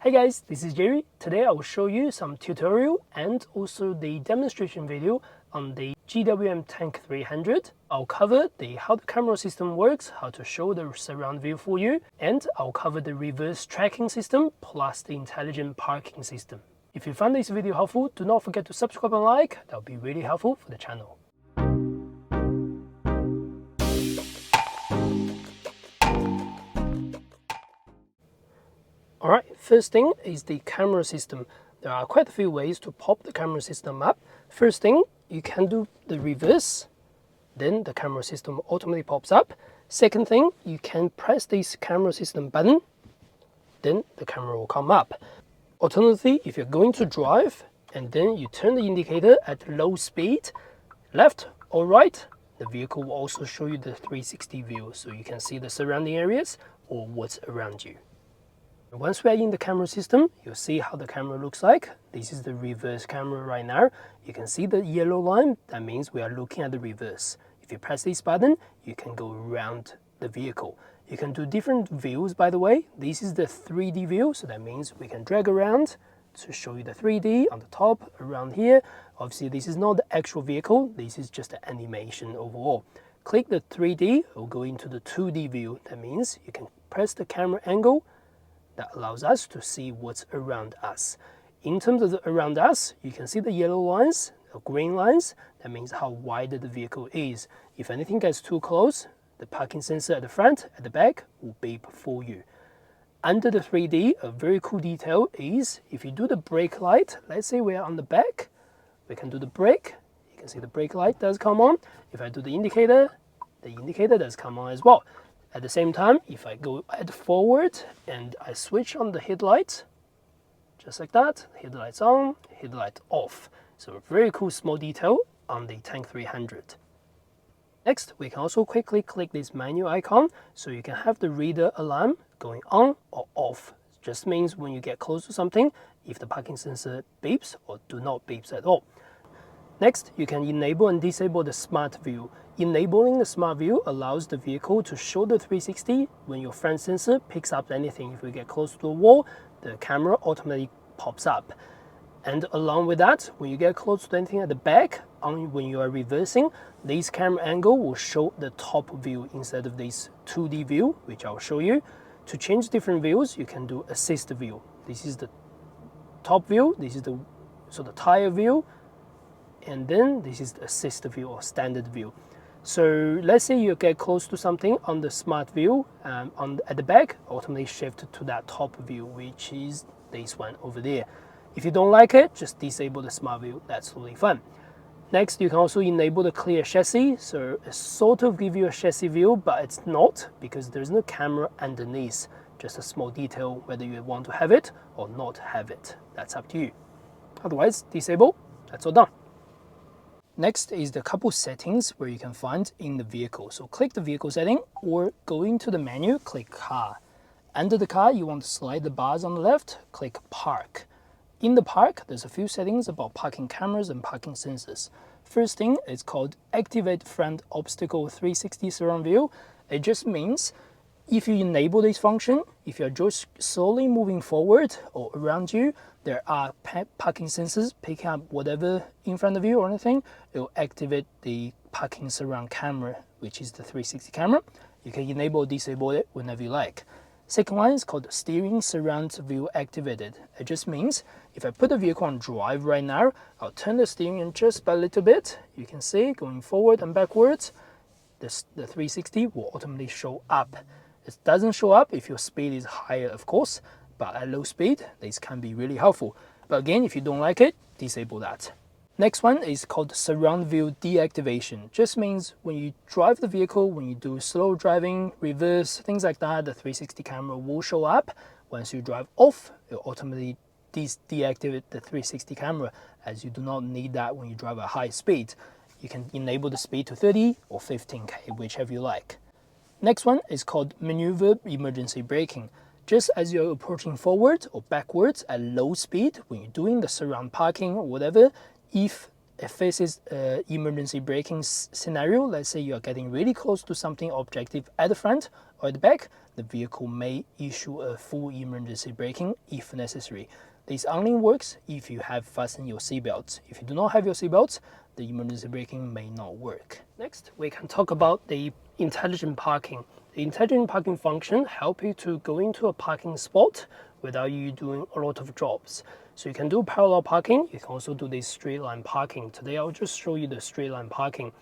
Hey guys, this is Jerry. Today I will show you some tutorial and also the demonstration video on the GWM Tank 300. I'll cover how the camera system works, how to show the surround view for you, and I'll cover the reverse tracking system plus the intelligent parking system. If you found this video helpful, do not forget to subscribe and like. That will be really helpful for the channel. Alright, first thing is the camera system. There are quite a few ways to pop the camera system up. First thing, you can do the reverse, then the camera system automatically pops up. Second thing, you can press this camera system button, then the camera will come up. Alternatively, if you're going to drive and then you turn the indicator at low speed, left or right, the vehicle will also show you the 360 view so you can see the surrounding areas or what's around you. Once we are in the camera system, you'll see how the camera looks like. This is the reverse camera right now. You can see the yellow line. That means we are looking at the reverse. If you press this button, you can go around the vehicle. You can do different views, by the way. This is the 3D view, so that means we can drag around to show you the 3D on the top, around here. Obviously, this is not the actual vehicle. This is just the animation overall. Click the 3D, it will go into the 2D view. That means you can press the camera angle. That allows us to see what's around us. In terms of the around us, you can see the yellow lines, the green lines. That means how wide the vehicle is. If anything gets too close, the parking sensor at the front, at the back, will beep for you. Under the 3D, a very cool detail is if you do the brake light, let's say we're on the back, we can do the brake. You can see the brake light does come on. If I do the indicator does come on as well. At the same time, if I go forward and I switch on the headlight, just like that, headlights on, headlight off. So a very cool small detail on the Tank 300. Next, we can also quickly click this menu icon so you can have the reader alarm going on or off. It just means when you get close to something, if the parking sensor beeps or do not beeps at all. Next, you can enable and disable the smart view. Enabling the smart view allows the vehicle to show the 360 when your front sensor picks up anything. If we get close to a wall, the camera automatically pops up. And along with that, when you get close to anything at the back, when you are reversing, this camera angle will show the top view instead of this 2D view, which I'll show you. To change different views, you can do assist view. This is the top view, this is the tire view, and then this is the assist view or standard view. So let's say you get close to something on the smart view at the back, automatically shift to that top view, which is this one over there. If you don't like it, just disable the smart view. That's totally fine. Next, you can also enable the clear chassis. So it sort of gives you a chassis view, but it's not because there's no camera underneath. Just a small detail whether you want to have it or not have it. That's up to you. Otherwise, disable. That's all done. Next is the couple settings where you can find in the vehicle. So click the vehicle setting or go into the menu, click car. Under the car, you want to slide the bars on the left, click park. In the park, there's a few settings about parking cameras and parking sensors. First thing is called activate front obstacle 360 surround view. It just means if you enable this function, if you're just slowly moving forward or around you, there are parking sensors picking up whatever in front of you or anything. It will activate the parking surround camera, which is the 360 camera. You can enable or disable it whenever you like. Second one is called steering surround view activated. It just means if I put the vehicle on drive right now, I'll turn the steering just by a little bit. You can see going forward and backwards, the 360 will automatically show up. It doesn't show up if your speed is higher, of course, but at low speed, this can be really helpful. But again, if you don't like it, disable that. Next one is called surround view deactivation. Just means when you drive the vehicle, when you do slow driving, reverse, things like that, the 360 camera will show up. Once you drive off, it will automatically deactivate the 360 camera, as you do not need that when you drive at high speed. You can enable the speed to 30 or 15K, whichever you like. Next one is called maneuver emergency braking. Just as you're approaching forward or backwards at low speed, when you're doing the surround parking or whatever, if it faces emergency braking scenario, let's say you're getting really close to something objective at the front or at the back, the vehicle may issue a full emergency braking if necessary. This only works if you have fastened your seatbelts. If you do not have your seatbelts, the emergency braking may not work. Next, we can talk about the intelligent parking. The intelligent parking function helps you to go into a parking spot without you doing a lot of jobs. So you can do parallel parking, you can also do this straight line parking. Today I'll just show you the straight line parking.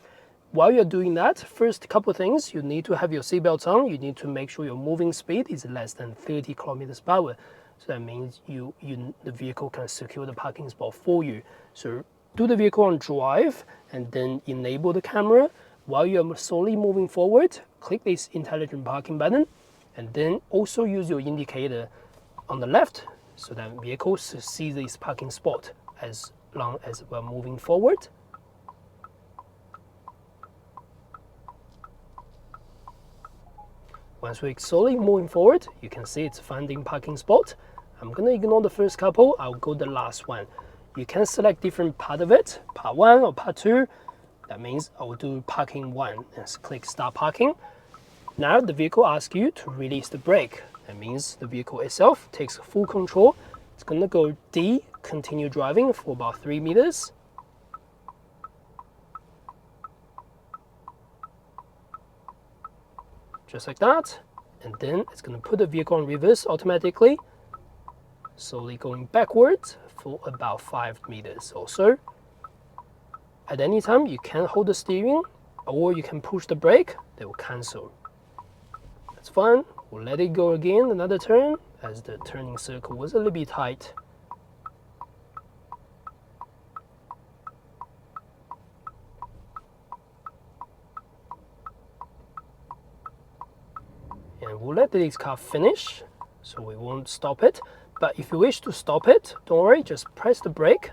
While you're doing that, first couple things, you need to have your seatbelts on. You need to make sure your moving speed is less than 30 kilometers per hour. So that means the vehicle can secure the parking spot for you. So do the vehicle on drive and then enable the camera. While you're slowly moving forward, click this intelligent parking button and then also use your indicator on the left so that vehicles see this parking spot as long as we're moving forward. Once we're slowly moving forward, you can see it's finding parking spot. I'm gonna ignore the first couple, I'll go the last one. You can select different part of it, part 1 or part 2. That means I will do parking 1 and click start parking. Now the vehicle asks you to release the brake. That means the vehicle itself takes full control. It's gonna go D, continue driving for about 3 meters. Just like that. And then it's gonna put the vehicle on reverse automatically. Slowly going backwards for about 5 meters or so. At any time, you can hold the steering or you can push the brake, they will cancel. That's fine. We'll let it go again, another turn, as the turning circle was a little bit tight. And we'll let this car finish, so we won't stop it. But if you wish to stop it, don't worry, just press the brake.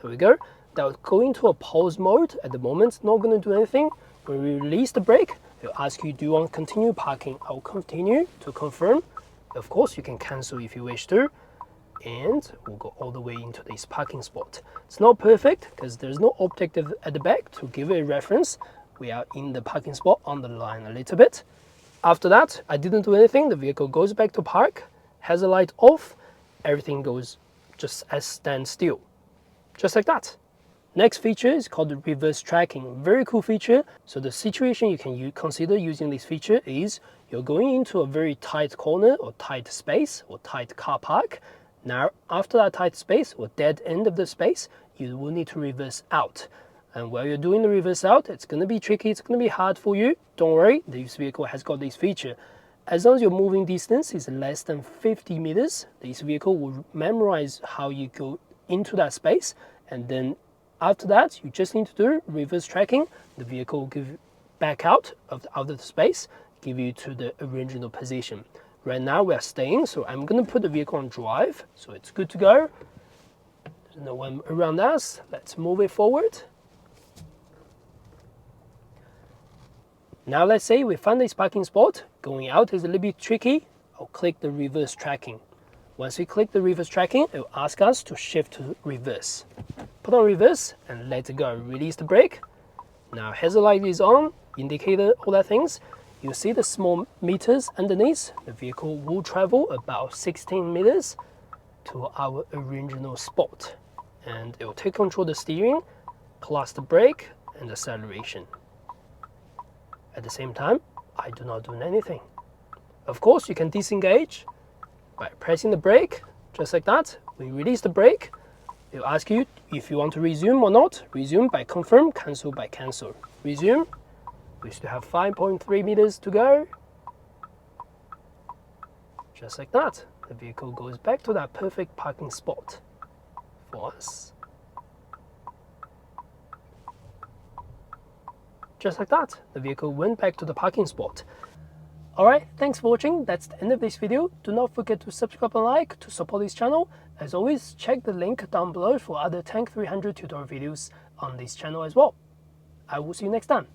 There we go. That will go into a pause mode. At the moment, it's not going to do anything. When we release the brake, it'll ask you, do you want to continue parking? I'll continue to confirm. Of course, you can cancel if you wish to. And we'll go all the way into this parking spot. It's not perfect because there's no objective at the back to give a reference. We are in the parking spot on the line a little bit. After that, I didn't do anything. The vehicle goes back to park, has the light off. Everything goes just as standstill, just like that. Next feature is called the reverse tracking. Very cool feature. So the situation you can consider using this feature is you're going into a very tight corner or tight space or tight car park. Now, after that tight space or dead end of the space, you will need to reverse out. And while you're doing the reverse out, it's going to be tricky. It's going to be hard for you. Don't worry, this vehicle has got this feature. As long as your moving distance is less than 50 meters, this vehicle will memorize how you go into that space. And then after that, you just need to do reverse tracking. The vehicle will give you back out of the space, give you to the original position. Right now we are staying, so I'm going to put the vehicle on drive. So it's good to go. There's no one around us. Let's move it forward. Now let's say we found this parking spot. Going out is a little bit tricky. I'll click the reverse tracking. Once we click the reverse tracking, it will ask us to shift to reverse. Put on reverse and let it go. Release the brake. Now hazard light is on, indicator, all that things. You see the small meters underneath. The vehicle will travel about 16 meters to our original spot. And it will take control of the steering, plus the brake and acceleration. At the same time, I do not do anything. Of course, you can disengage by pressing the brake, just like that. We release the brake. It will ask you if you want to resume or not. Resume by confirm, cancel by cancel. Resume. We still have 5.3 meters to go. Just like that. The vehicle goes back to that perfect parking spot for us. Just like that, the vehicle went back to the parking spot. Alright, thanks for watching. That's the end of this video. Do not forget to subscribe and like to support this channel. As always, check the link down below for other Tank 300 tutorial videos on this channel as well. I will see you next time.